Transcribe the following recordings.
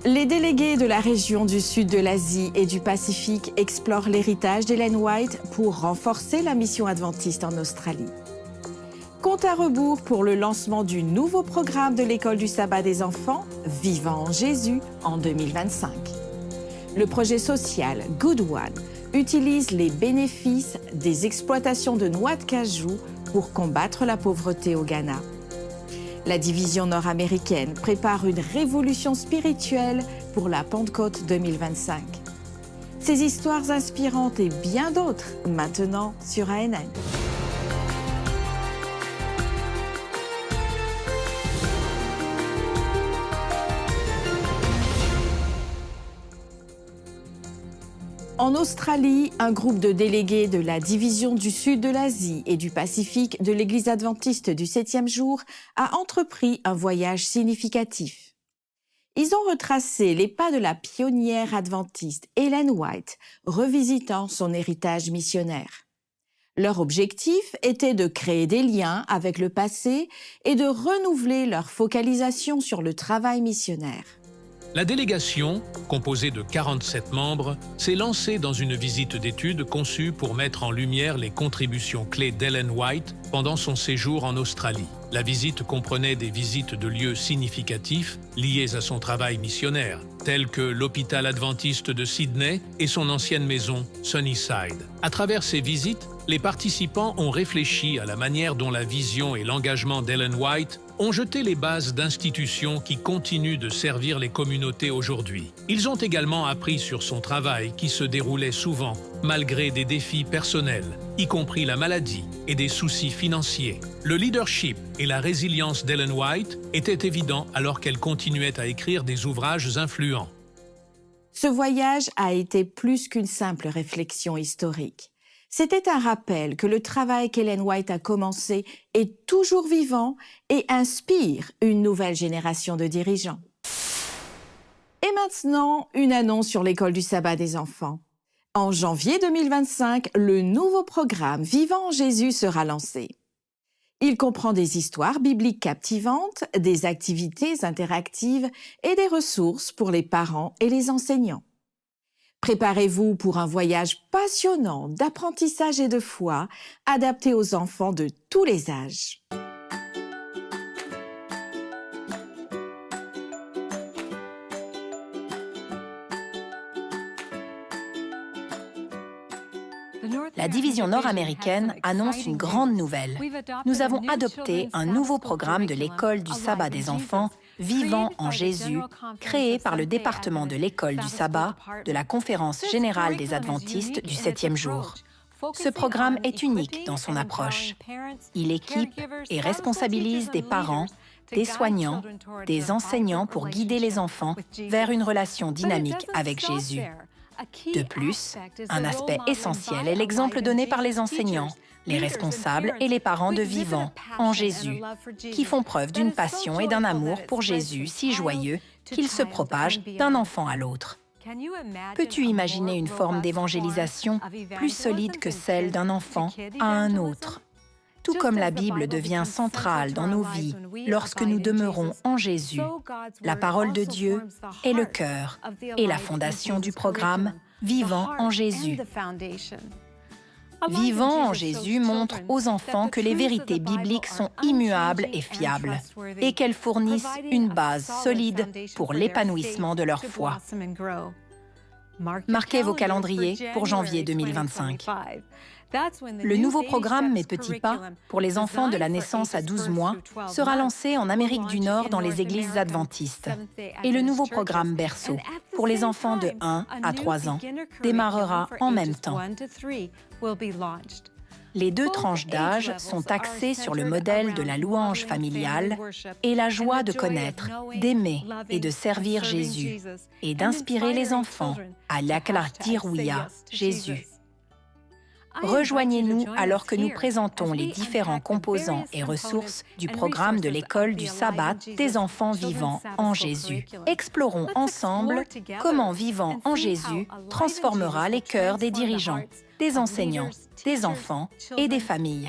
Les délégués de la région du sud de l'Asie et du Pacifique explorent l'héritage d'Ellen White pour renforcer la mission adventiste en Australie. Compte à rebours pour le lancement du nouveau programme de l'école du sabbat des enfants, Vivant en Jésus, en 2025. Le projet social Good One utilise les bénéfices des exploitations de noix de cajou pour combattre la pauvreté au Ghana. La division nord-américaine prépare une révolution spirituelle pour la Pentecôte 2025. Ces histoires inspirantes et bien d'autres, maintenant sur ANN. En Australie, un groupe de délégués de la division du sud de l'Asie et du Pacifique de l'Église adventiste du 7e jour a entrepris un voyage significatif. Ils ont retracé les pas de la pionnière adventiste Ellen White, revisitant son héritage missionnaire. Leur objectif était de créer des liens avec le passé et de renouveler leur focalisation sur le travail missionnaire. La délégation, composée de 47 membres, s'est lancée dans une visite d'études conçue pour mettre en lumière les contributions clés d'Ellen White pendant son séjour en Australie. La visite comprenait des visites de lieux significatifs liés à son travail missionnaire, tels que l'hôpital adventiste de Sydney et son ancienne maison Sunnyside. À travers ces visites, les participants ont réfléchi à la manière dont la vision et l'engagement d'Ellen White ont jeté les bases d'institutions qui continuent de servir les communautés aujourd'hui. Ils ont également appris sur son travail qui se déroulait souvent malgré des défis personnels, y compris la maladie et des soucis financiers. Le leadership et la résilience d'Ellen White étaient évidents alors qu'elle continuait à écrire des ouvrages influents. Ce voyage a été plus qu'une simple réflexion historique. C'était un rappel que le travail qu'Ellen White a commencé est toujours vivant et inspire une nouvelle génération de dirigeants. Et maintenant, une annonce sur l'école du sabbat des enfants. En janvier 2025, le nouveau programme Vivant en Jésus sera lancé. Il comprend des histoires bibliques captivantes, des activités interactives et des ressources pour les parents et les enseignants. Préparez-vous pour un voyage passionnant d'apprentissage et de foi, adapté aux enfants de tous les âges. La division nord-américaine annonce une grande nouvelle. Nous avons adopté un nouveau programme de l'école du sabbat des enfants, Vivant en Jésus, créé par le département de l'école du sabbat de la Conférence générale des adventistes du 7e jour. Ce programme est unique dans son approche. Il équipe et responsabilise des parents, des soignants, des enseignants pour guider les enfants vers une relation dynamique avec Jésus. De plus, un aspect essentiel est l'exemple donné par les enseignants, les responsables et les parents de Vivant en Jésus, qui font preuve d'une passion et d'un amour pour Jésus si joyeux qu'il se propage d'un enfant à l'autre. Peux-tu imaginer une forme d'évangélisation plus solide que celle d'un enfant à un autre? Tout comme la Bible devient centrale dans nos vies lorsque nous demeurons en Jésus, la parole de Dieu est le cœur et la fondation du programme Vivant en Jésus. Vivant en Jésus montre aux enfants que les vérités bibliques sont immuables et fiables et qu'elles fournissent une base solide pour l'épanouissement de leur foi. Marquez vos calendriers pour janvier 2025. Le nouveau programme Mes petits pas pour les enfants de la naissance à 12 mois sera lancé en Amérique du Nord dans les églises adventistes. Et le nouveau programme Berceau pour les enfants de 1 à 3 ans démarrera en même temps. Les deux tranches d'âge sont axées sur le modèle de la louange familiale et la joie de connaître, d'aimer et de servir Jésus et d'inspirer les enfants à l'Aklatirouya, Jésus. Rejoignez-nous alors que nous présentons les différents composants et ressources du programme de l'école du sabbat des enfants vivants en Jésus. Explorons ensemble comment Vivant en Jésus transformera les cœurs des dirigeants, des enseignants, des enfants et des familles.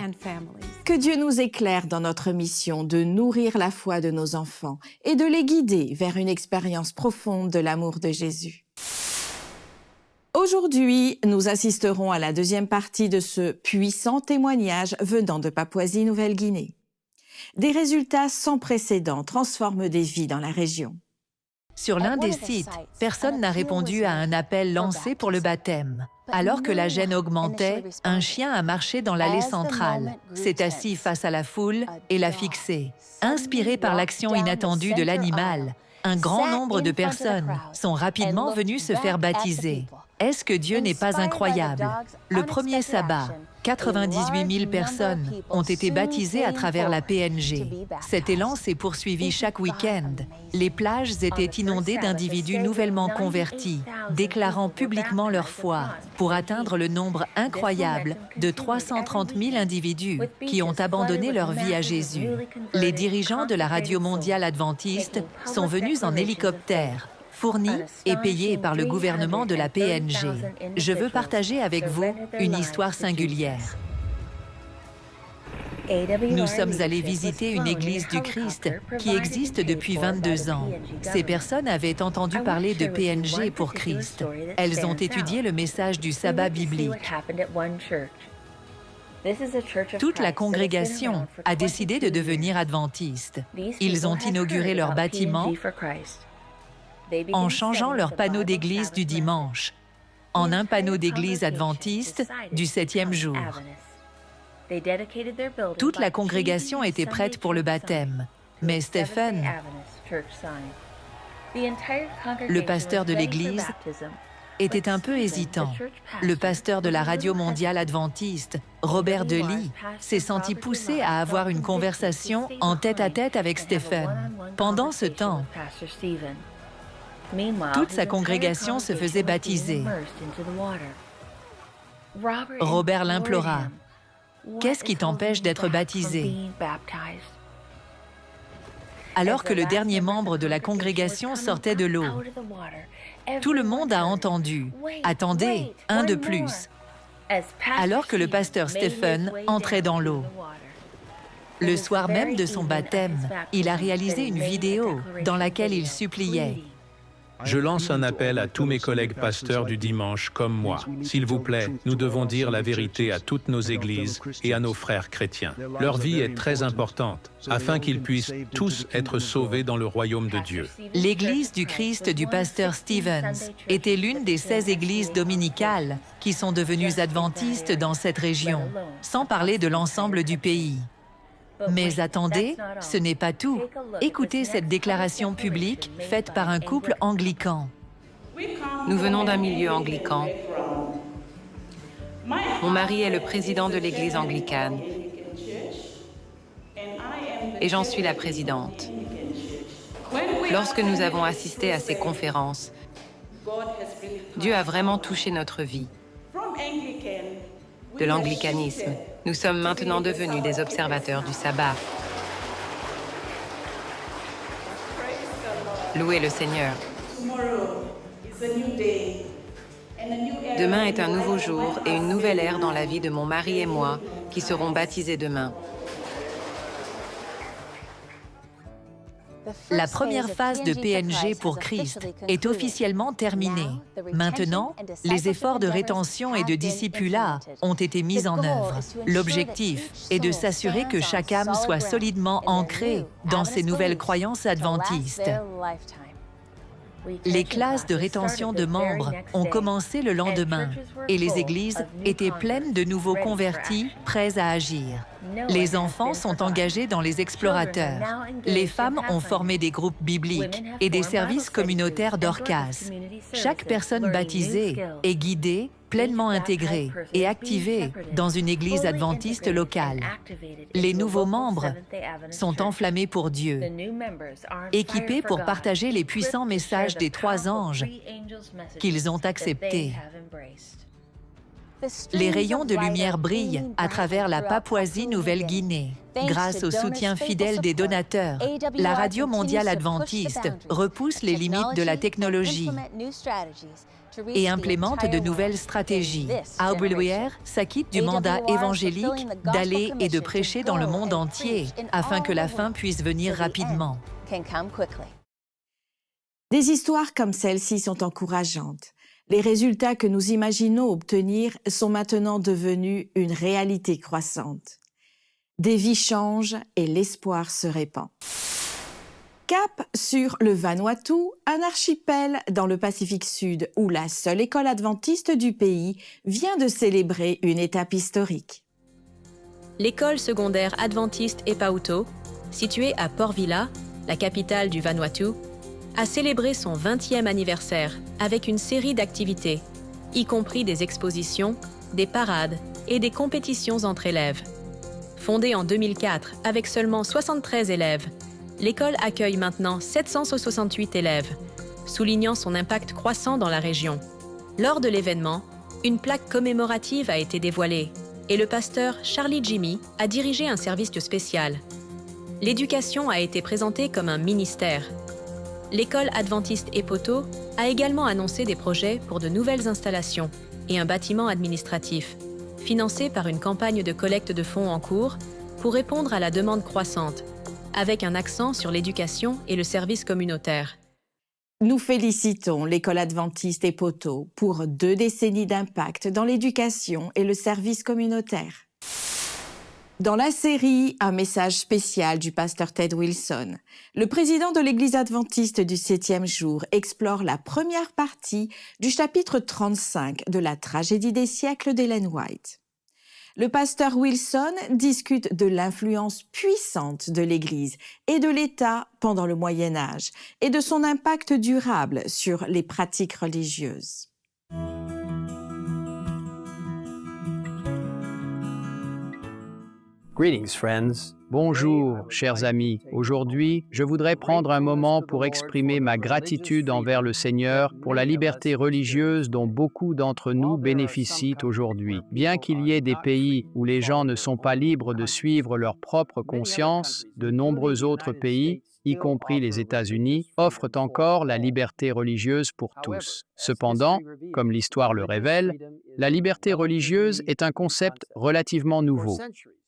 Que Dieu nous éclaire dans notre mission de nourrir la foi de nos enfants et de les guider vers une expérience profonde de l'amour de Jésus. Aujourd'hui, nous assisterons à la deuxième partie de ce puissant témoignage venant de Papouasie-Nouvelle-Guinée. Des résultats sans précédent transforment des vies dans la région. Sur l'un des sites, personne n'a répondu à un appel lancé pour le baptême. Alors que la gêne augmentait, un chien a marché dans l'allée centrale, s'est assis face à la foule et l'a fixé. Inspiré par l'action inattendue de l'animal, un grand nombre de personnes sont rapidement venues se faire baptiser. Est-ce que Dieu n'est pas incroyable? Le premier sabbat, 98 000 personnes ont été baptisées à travers la PNG. Cet élan s'est poursuivi chaque week-end. Les plages étaient inondées d'individus nouvellement convertis, déclarant publiquement leur foi, pour atteindre le nombre incroyable de 330 000 individus qui ont abandonné leur vie à Jésus. Les dirigeants de la Radio mondiale adventiste sont venus en hélicoptère, fournis et payés par le gouvernement de la PNG. Je veux partager avec vous une histoire singulière. Nous sommes allés visiter une église du Christ qui existe depuis 22 ans. Ces personnes avaient entendu parler de PNG pour Christ. Elles ont étudié le message du sabbat biblique. Toute la congrégation a décidé de devenir adventiste. Ils ont inauguré leur bâtiment en changeant leur panneau d'église du dimanche en un panneau d'église adventiste du 7e jour. Toute la congrégation était prête pour le baptême, mais Stephen, le pasteur de l'église, était un peu hésitant. Le pasteur de la Radio mondiale adventiste, Robert Delis, s'est senti poussé à avoir une conversation en tête-à-tête avec Stephen. Pendant ce temps, toute sa congrégation se faisait baptiser. Robert l'implora. « Qu'est-ce qui t'empêche d'être baptisé ?» Alors que le dernier membre de la congrégation sortait de l'eau, tout le monde a entendu « Attendez, un de plus !» alors que le pasteur Stephen entrait dans l'eau. Le soir même de son baptême, il a réalisé une vidéo dans laquelle il suppliait « Je lance un appel à tous mes collègues pasteurs du dimanche comme moi. S'il vous plaît, nous devons dire la vérité à toutes nos églises et à nos frères chrétiens. Leur vie est très importante, afin qu'ils puissent tous être sauvés dans le royaume de Dieu. » L'Église du Christ du pasteur Stevens était l'une des 16 églises dominicales qui sont devenues adventistes dans cette région, sans parler de l'ensemble du pays. Mais attendez, ce n'est pas tout. Écoutez cette déclaration publique faite par un couple anglican. Nous venons d'un milieu anglican. Mon mari est le président de l'église anglicane. Et j'en suis la présidente. Lorsque nous avons assisté à ces conférences, Dieu a vraiment touché notre vie. De l'anglicanisme, nous sommes maintenant devenus des observateurs du sabbat. Louez le Seigneur. Demain est un nouveau jour et une nouvelle ère dans la vie de mon mari et moi qui seront baptisés demain. La première phase de PNG pour Christ est officiellement terminée. Maintenant, les efforts de rétention et de discipulat ont été mis en œuvre. L'objectif est de s'assurer que chaque âme soit solidement ancrée dans ses nouvelles croyances adventistes. Les classes de rétention de membres ont commencé le lendemain et les églises étaient pleines de nouveaux convertis prêts à agir. Les enfants sont engagés dans les explorateurs. Les femmes ont formé des groupes bibliques et des services communautaires d'Orcas. Chaque personne baptisée est guidée, pleinement intégrée et activée dans une église adventiste locale. Les nouveaux membres sont enflammés pour Dieu, équipés pour partager les puissants messages des 3 anges qu'ils ont acceptés. Les rayons de lumière brillent à travers la Papouasie-Nouvelle-Guinée. Grâce au soutien fidèle des donateurs, la Radio mondiale adventiste repousse les limites de la technologie et implémente de nouvelles stratégies. Aubrey Weir s'acquitte du mandat évangélique d'aller et de prêcher dans le monde entier afin que la fin puisse venir rapidement. Des histoires comme celle-ci sont encourageantes. Les résultats que nous imaginons obtenir sont maintenant devenus une réalité croissante. Des vies changent et l'espoir se répand. Cap sur le Vanuatu, un archipel dans le Pacifique Sud où la seule école adventiste du pays vient de célébrer une étape historique. L'école secondaire adventiste Epauto, située à Port Vila, la capitale du Vanuatu, a célébré son 20e anniversaire avec une série d'activités, y compris des expositions, des parades et des compétitions entre élèves. Fondée en 2004 avec seulement 73 élèves, l'école accueille maintenant 768 élèves, soulignant son impact croissant dans la région. Lors de l'événement, une plaque commémorative a été dévoilée et le pasteur Charlie Jimmy a dirigé un service spécial. L'éducation a été présentée comme un ministère. L'école adventiste Epauto a également annoncé des projets pour de nouvelles installations et un bâtiment administratif, financé par une campagne de collecte de fonds en cours pour répondre à la demande croissante, avec un accent sur l'éducation et le service communautaire. Nous félicitons l'école adventiste Epauto pour 2 décennies d'impact dans l'éducation et le service communautaire. Dans la série Un message spécial du pasteur Ted Wilson, le président de l'Église adventiste du 7e jour explore la première partie du chapitre 35 de la tragédie des siècles d'Ellen White. Le pasteur Wilson discute de l'influence puissante de l'Église et de l'État pendant le Moyen Âge et de son impact durable sur les pratiques religieuses. Greetings, friends. Bonjour, chers amis. Aujourd'hui, je voudrais prendre un moment pour exprimer ma gratitude envers le Seigneur pour la liberté religieuse dont beaucoup d'entre nous bénéficient aujourd'hui. Bien qu'il y ait des pays où les gens ne sont pas libres de suivre leur propre conscience, de nombreux autres pays, y compris les États-Unis, offrent encore la liberté religieuse pour tous. Cependant, comme l'histoire le révèle, la liberté religieuse est un concept relativement nouveau.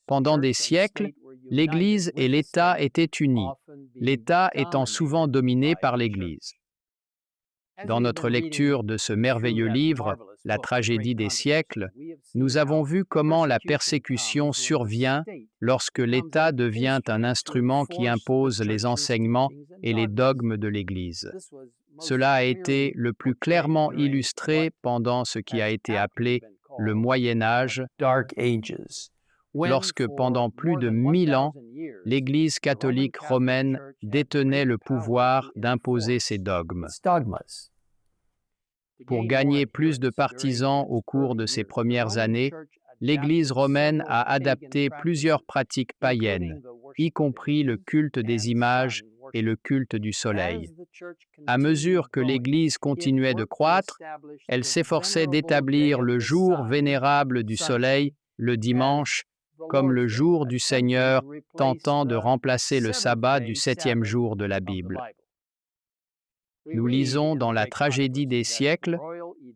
Pendant des siècles, l'Église et l'État étaient unis, l'État étant souvent dominé par l'Église. Dans notre lecture de ce merveilleux livre, La tragédie des siècles, nous avons vu comment la persécution survient lorsque l'État devient un instrument qui impose les enseignements et les dogmes de l'Église. Cela a été le plus clairement illustré pendant ce qui a été appelé le Moyen Âge, lorsque pendant plus de 1000 ans, l'Église catholique romaine détenait le pouvoir d'imposer ses dogmes. Pour gagner plus de partisans au cours de ces premières années, l'Église romaine a adapté plusieurs pratiques païennes, y compris le culte des images et le culte du soleil. À mesure que l'Église continuait de croître, elle s'efforçait d'établir le jour vénérable du soleil, le dimanche, comme le jour du Seigneur, tentant de remplacer le sabbat du 7e jour de la Bible. Nous lisons dans la tragédie des siècles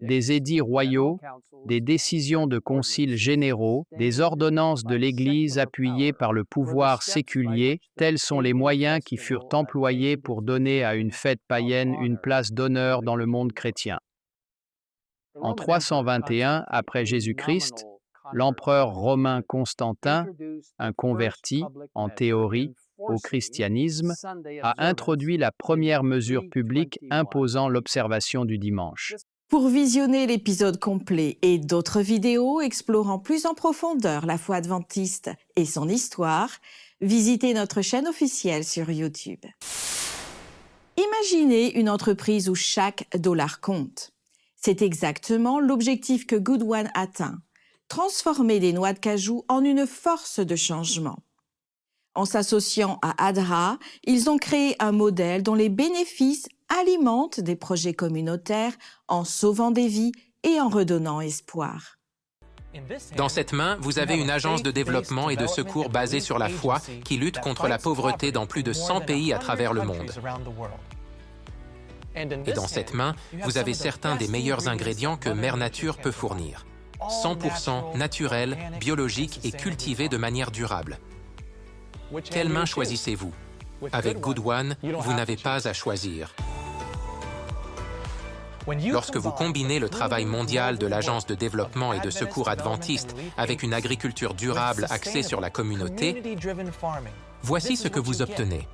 des édits royaux, des décisions de conciles généraux, des ordonnances de l'Église appuyées par le pouvoir séculier, tels sont les moyens qui furent employés pour donner à une fête païenne une place d'honneur dans le monde chrétien. En 321 après Jésus-Christ, l'empereur romain Constantin, un converti, en théorie, au christianisme, a introduit la première mesure publique imposant l'observation du dimanche. Pour visionner l'épisode complet et d'autres vidéos explorant plus en profondeur la foi adventiste et son histoire, visitez notre chaîne officielle sur YouTube. Imaginez une entreprise où chaque dollar compte. C'est exactement l'objectif que Good One atteint. Transformer des noix de cajou en une force de changement. En s'associant à ADRA, ils ont créé un modèle dont les bénéfices alimentent des projets communautaires en sauvant des vies et en redonnant espoir. Dans cette main, vous avez une agence de développement et de secours basée sur la foi qui lutte contre la pauvreté dans plus de 100 pays à travers le monde. Et dans cette main, vous avez certains des meilleurs ingrédients que Mère Nature peut fournir. 100% naturels, biologiques et cultivés de manière durable. Quelle main choisissez-vous? Avec Good One, vous n'avez pas à choisir. Lorsque vous combinez le travail mondial de l'Agence de développement et de secours adventiste avec une agriculture durable axée sur la communauté, voici ce que vous obtenez.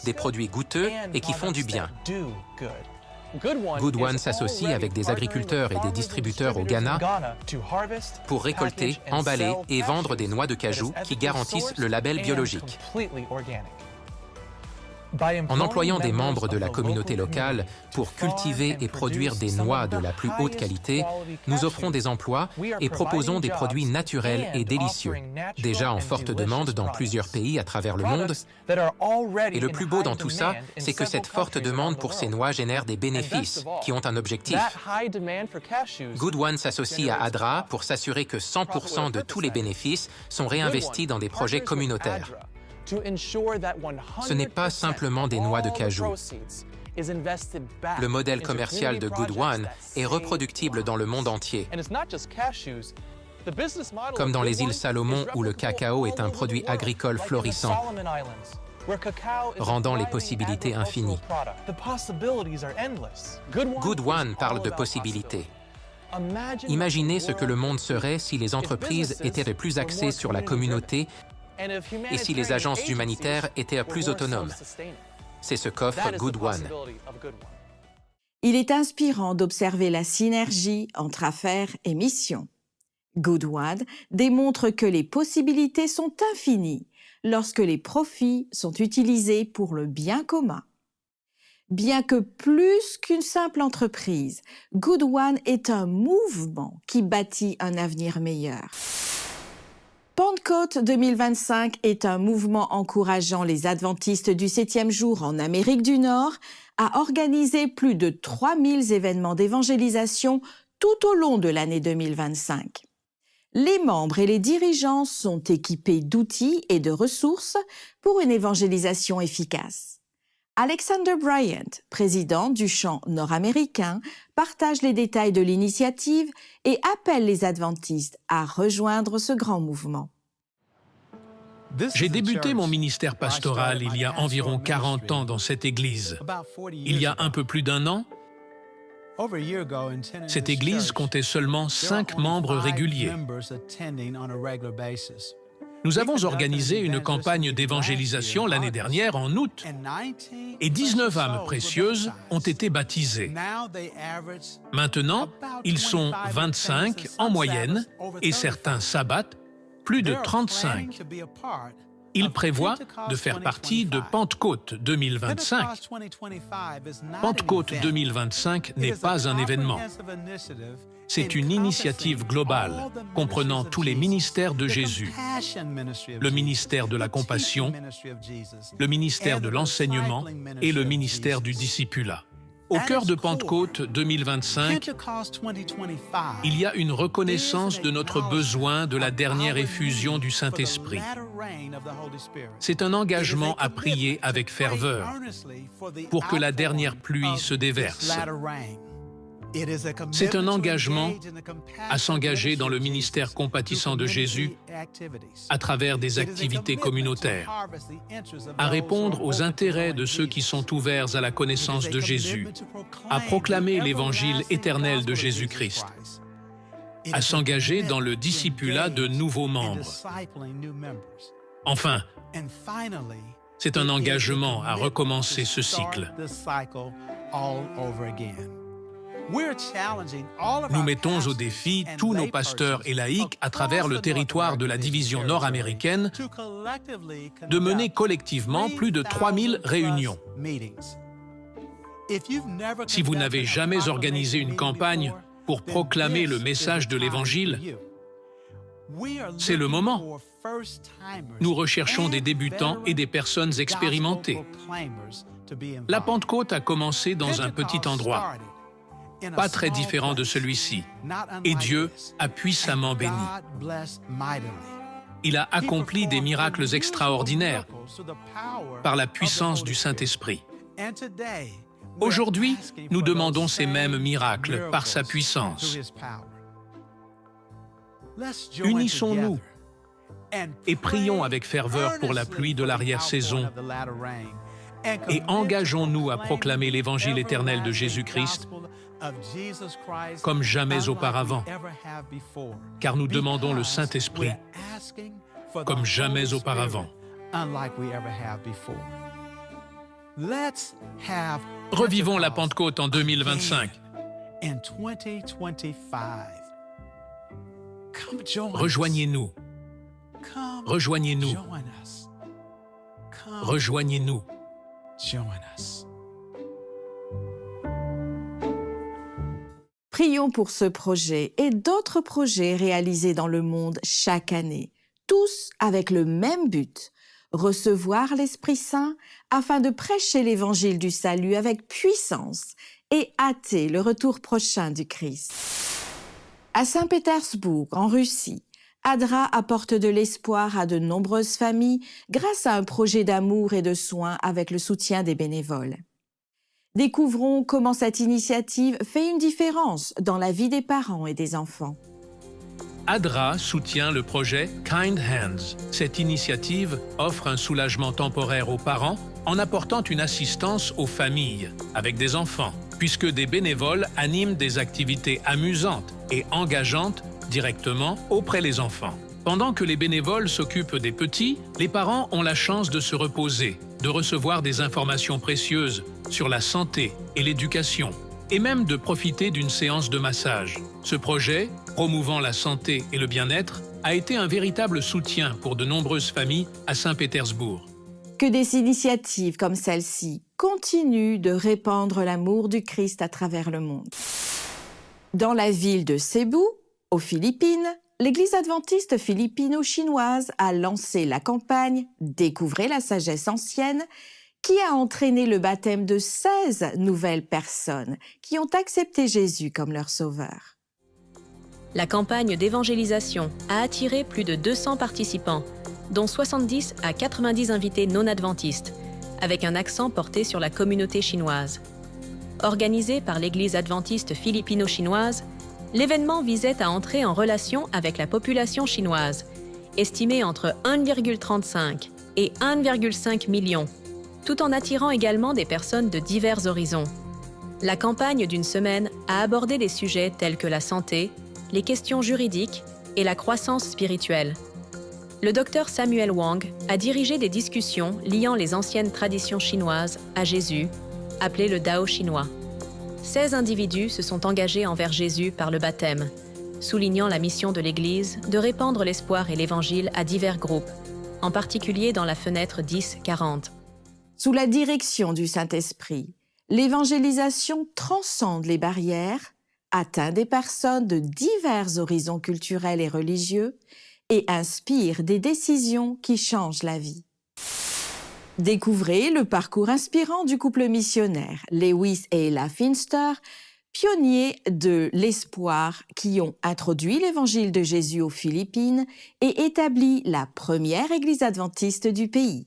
Des produits goûteux et qui font du bien. Good One s'associe avec des agriculteurs et des distributeurs au Ghana pour récolter, emballer et vendre des noix de cajou qui garantissent le label biologique. En employant des membres de la communauté locale pour cultiver et produire des noix de la plus haute qualité, nous offrons des emplois et proposons des produits naturels et délicieux, déjà en forte demande dans plusieurs pays à travers le monde. Et le plus beau dans tout ça, c'est que cette forte demande pour ces noix génère des bénéfices qui ont un objectif. Good One s'associe à ADRA pour s'assurer que 100% de tous les bénéfices sont réinvestis dans des projets communautaires. Ce n'est pas simplement des noix de cajou. Le modèle commercial de Good One est reproductible dans le monde entier. Comme dans les îles Salomon où le cacao est un produit agricole florissant, rendant les possibilités infinies. Good One parle de possibilités. Imaginez ce que le monde serait si les entreprises étaient plus axées sur la communauté et si les agences humanitaires étaient plus autonomes. C'est ce qu'offre Good One. Il est inspirant d'observer la synergie entre affaires et mission. Good One démontre que les possibilités sont infinies lorsque les profits sont utilisés pour le bien commun. Bien que plus qu'une simple entreprise, Good One est un mouvement qui bâtit un avenir meilleur. Pentecôte 2025 est un mouvement encourageant les adventistes du 7e jour en Amérique du Nord à organiser plus de 3000 événements d'évangélisation tout au long de l'année 2025. Les membres et les dirigeants sont équipés d'outils et de ressources pour une évangélisation efficace. Alexander Bryant, président du champ nord-américain, partage les détails de l'initiative et appelle les adventistes à rejoindre ce grand mouvement. J'ai débuté mon ministère pastoral il y a environ 40 ans dans cette église. Il y a un peu plus d'un an, cette église comptait seulement 5 membres réguliers. Nous avons organisé une campagne d'évangélisation l'année dernière en août et 19 âmes précieuses ont été baptisées. Maintenant, ils sont 25 en moyenne et certains sabbats, plus de 35. Ils prévoient de faire partie de Pentecôte 2025. Pentecôte 2025 n'est pas un événement. C'est une initiative globale comprenant tous les ministères de Jésus, le ministère de la compassion, le ministère de l'enseignement et le ministère du discipulat. Au cœur de Pentecôte 2025, il y a une reconnaissance de notre besoin de la dernière effusion du Saint-Esprit. C'est un engagement à prier avec ferveur pour que la dernière pluie se déverse. C'est un engagement à s'engager dans le ministère compatissant de Jésus à travers des activités communautaires, à répondre aux intérêts de ceux qui sont ouverts à la connaissance de Jésus, à proclamer l'évangile éternel de Jésus-Christ, à s'engager dans le discipulat de nouveaux membres. Enfin, c'est un engagement à recommencer ce cycle. Nous mettons au défi tous nos pasteurs et laïcs à travers le territoire de la division nord-américaine de mener collectivement plus de 3000 réunions. Si vous n'avez jamais organisé une campagne pour proclamer le message de l'Évangile, c'est le moment. Nous recherchons des débutants et des personnes expérimentées. La Pentecôte a commencé dans un petit endroit. pas très différent de celui-ci. Et Dieu a puissamment béni. Il a accompli des miracles extraordinaires par la puissance du Saint-Esprit. Aujourd'hui, nous demandons ces mêmes miracles par sa puissance. Unissons-nous et prions avec ferveur pour la pluie de l'arrière-saison et engageons-nous à proclamer l'évangile éternel de Jésus-Christ comme jamais auparavant, car nous demandons le Saint-Esprit comme jamais auparavant. Revivons la Pentecôte en 2025. Rejoignez-nous. Rejoignez-nous. Rejoignez-nous. Prions pour ce projet et d'autres projets réalisés dans le monde chaque année, tous avec le même but, recevoir l'Esprit Saint afin de prêcher l'évangile du salut avec puissance et hâter le retour prochain du Christ. À Saint-Pétersbourg, en Russie, ADRA apporte de l'espoir à de nombreuses familles grâce à un projet d'amour et de soins avec le soutien des bénévoles. Découvrons comment cette initiative fait une différence dans la vie des parents et des enfants. ADRA soutient le projet Kind Hands. Cette initiative offre un soulagement temporaire aux parents en apportant une assistance aux familles avec des enfants, puisque des bénévoles animent des activités amusantes et engageantes directement auprès des enfants. Pendant que les bénévoles s'occupent des petits, les parents ont la chance de se reposer, de recevoir des informations précieuses sur la santé et l'éducation, et même de profiter d'une séance de massage. Ce projet, promouvant la santé et le bien-être, a été un véritable soutien pour de nombreuses familles à Saint-Pétersbourg. Que des initiatives comme celle-ci continuent de répandre l'amour du Christ à travers le monde. Dans la ville de Cebu, aux Philippines, l'Église adventiste philippino-chinoise a lancé la campagne « Découvrez la sagesse ancienne » qui a entraîné le baptême de 16 nouvelles personnes qui ont accepté Jésus comme leur sauveur. La campagne d'évangélisation a attiré plus de 200 participants, dont 70 à 90 invités non adventistes, avec un accent porté sur la communauté chinoise. Organisé par l'Église adventiste philippino-chinoise, l'événement visait à entrer en relation avec la population chinoise, estimée entre 1,35 et 1,5 million, tout en attirant également des personnes de divers horizons. La campagne d'une semaine a abordé des sujets tels que la santé, les questions juridiques et la croissance spirituelle. Le docteur Samuel Wang a dirigé des discussions liant les anciennes traditions chinoises à Jésus, appelé le Dao chinois. 16 individus se sont engagés envers Jésus par le baptême, soulignant la mission de l'Église de répandre l'espoir et l'Évangile à divers groupes, en particulier dans la fenêtre 10-40. Sous la direction du Saint-Esprit, l'évangélisation transcende les barrières, atteint des personnes de divers horizons culturels et religieux et inspire des décisions qui changent la vie. Découvrez le parcours inspirant du couple missionnaire Lewis et Ella Finster, pionniers de l'espoir qui ont introduit l'évangile de Jésus aux Philippines et établi la première église adventiste du pays.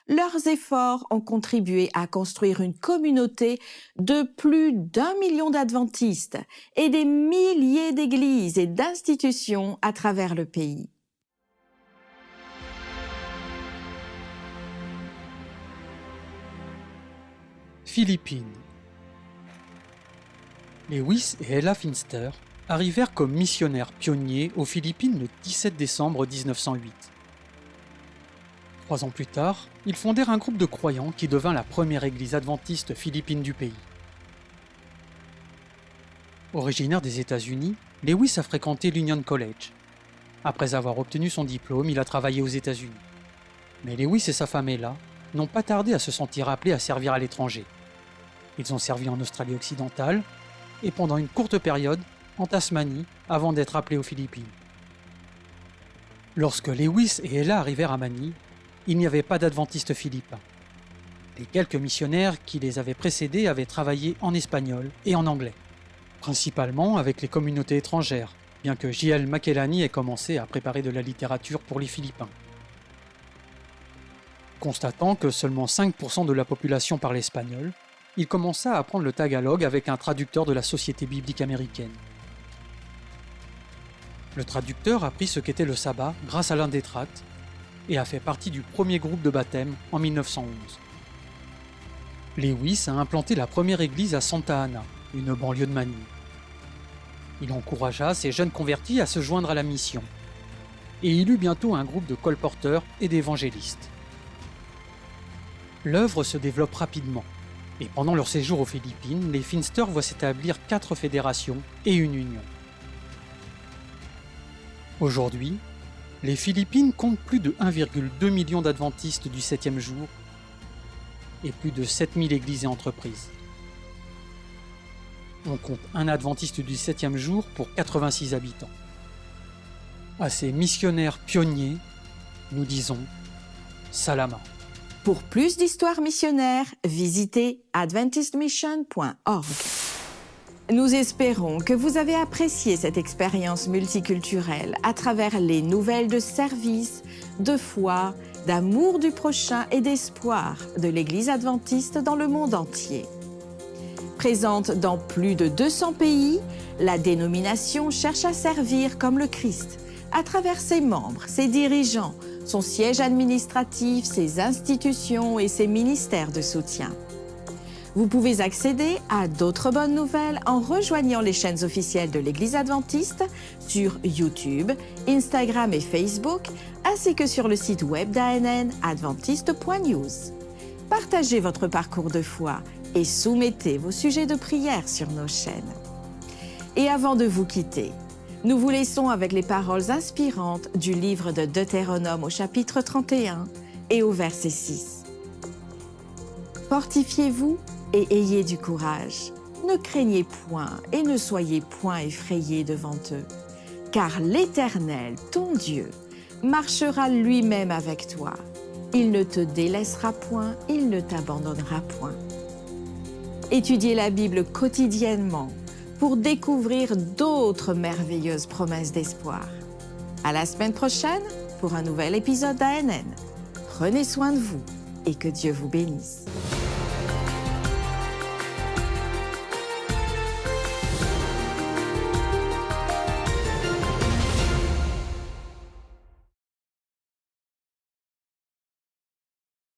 Leurs efforts ont contribué à construire une communauté de plus d'1 million d'adventistes et des milliers d'églises et d'institutions à travers le pays. Philippines. Lewis et Ella Finster arrivèrent comme missionnaires pionniers aux Philippines le 17 décembre 1908. 3 ans plus tard, ils fondèrent un groupe de croyants qui devint la première église adventiste philippine du pays. Originaire des États-Unis, Lewis a fréquenté l'Union College. Après avoir obtenu son diplôme, il a travaillé aux États-Unis. Mais Lewis et sa femme Ella n'ont pas tardé à se sentir appelés à servir à l'étranger. Ils ont servi en Australie occidentale et pendant une courte période en Tasmanie avant d'être appelés aux Philippines. Lorsque Lewis et Ella arrivèrent à Manille, il n'y avait pas d'adventistes philippins. Les quelques missionnaires qui les avaient précédés avaient travaillé en espagnol et en anglais. principalement avec les communautés étrangères, bien que J.L. Makelani ait commencé à préparer de la littérature pour les Philippins. Constatant que seulement 5% de la population parlait espagnol, il commença à apprendre le tagalog avec un traducteur de la Société biblique américaine. Le traducteur apprit ce qu'était le sabbat grâce à l'un des tracts et a fait partie du premier groupe de baptême en 1911. Lewis a implanté la première église à Santa Ana, une banlieue de Manille. Il encouragea ces jeunes convertis à se joindre à la mission, et il eut bientôt un groupe de colporteurs et d'évangélistes. L'œuvre se développe rapidement, et pendant leur séjour aux Philippines, les Finsters voient s'établir 4 fédérations et une union. Aujourd'hui, les Philippines comptent plus de 1,2 million d'adventistes du 7e jour et plus de 7000 églises et entreprises. On compte un adventiste du 7e jour pour 86 habitants. À ces missionnaires pionniers, nous disons Salama. Pour plus d'histoires missionnaires, visitez adventistmission.org. Nous espérons que vous avez apprécié cette expérience multiculturelle à travers les nouvelles de service, de foi, d'amour du prochain et d'espoir de l'Église adventiste dans le monde entier. Présente dans plus de 200 pays, la dénomination cherche à servir comme le Christ, à travers ses membres, ses dirigeants, son siège administratif, ses institutions et ses ministères de soutien. Vous pouvez accéder à d'autres bonnes nouvelles en rejoignant les chaînes officielles de l'Église adventiste sur YouTube, Instagram et Facebook, ainsi que sur le site web d'ANN, adventiste.news. Partagez votre parcours de foi et soumettez vos sujets de prière sur nos chaînes. Et avant de vous quitter, nous vous laissons avec les paroles inspirantes du livre de Deutéronome au chapitre 31 et au verset 6. Fortifiez-vous et ayez du courage. Ne craignez point et ne soyez point effrayés devant eux, car l'Éternel, ton Dieu, marchera lui-même avec toi. Il ne te délaissera point, il ne t'abandonnera point. Étudiez la Bible quotidiennement pour découvrir d'autres merveilleuses promesses d'espoir. À la semaine prochaine pour un nouvel épisode d'ANN. Prenez soin de vous et que Dieu vous bénisse.